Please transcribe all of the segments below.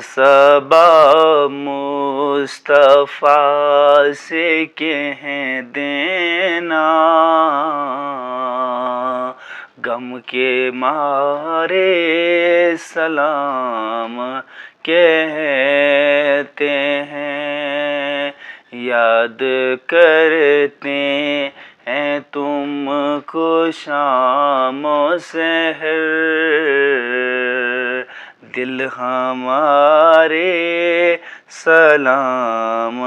صبا مصطفیٰ سے کہہ دینا، غم کے مارے سلام کہتے ہیں، یاد کرتے ہیں تم کو شام و سحر، دل ہمارے سلام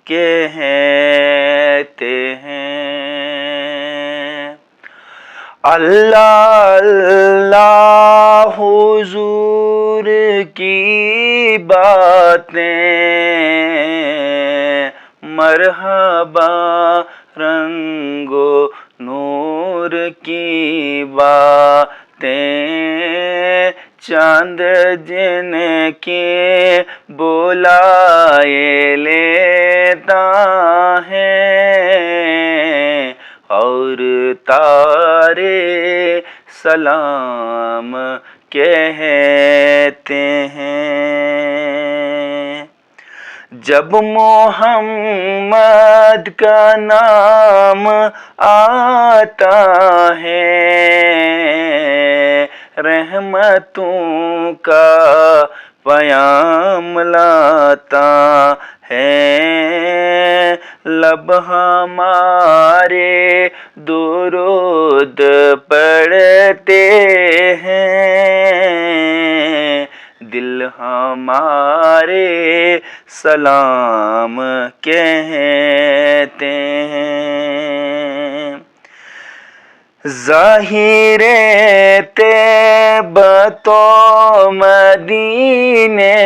کہتے ہیں۔ اللہ اللہ حضور کی باتیں، مرحبا رنگ و نور کی باتیں، چاند جن کے بلائے لیتا ہے، اور تارے سلام کہتے ہیں۔ جب محمد کا نام آتا ہے، رحمتوں کا پیام لاتا ہے، لب ہمارے درود پڑھتے ہیں، دل ہمارے سلام کہتے ہیں۔ ظاہر طیبۃ و مدینے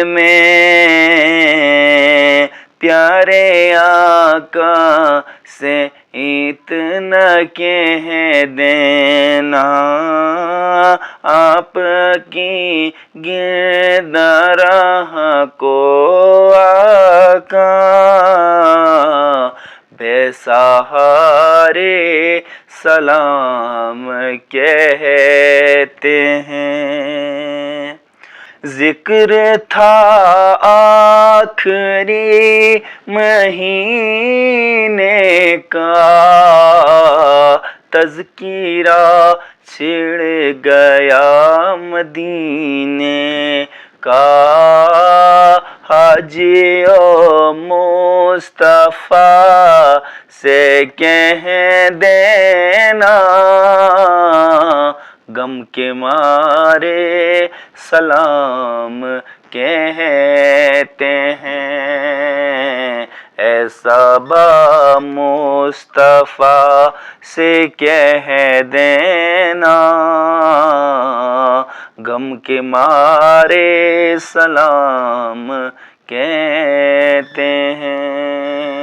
میں، پیارے آقا سے اتنا کہہ دینا، آپ کی گرد راہ کو آقا بے سہارے سلام کہتے ہیں۔ ذکر تھا آخری مہینے کا، تذکرہ چھڑ گیا مدینے کا، حاجی و مصطفیٰ سے کہہ دینا، غم کے مارے سلام کہتے ہیں، اے صبا مصطفیٰ سے کہہ دینا، غم کے مارے سلام کہتے ہیں۔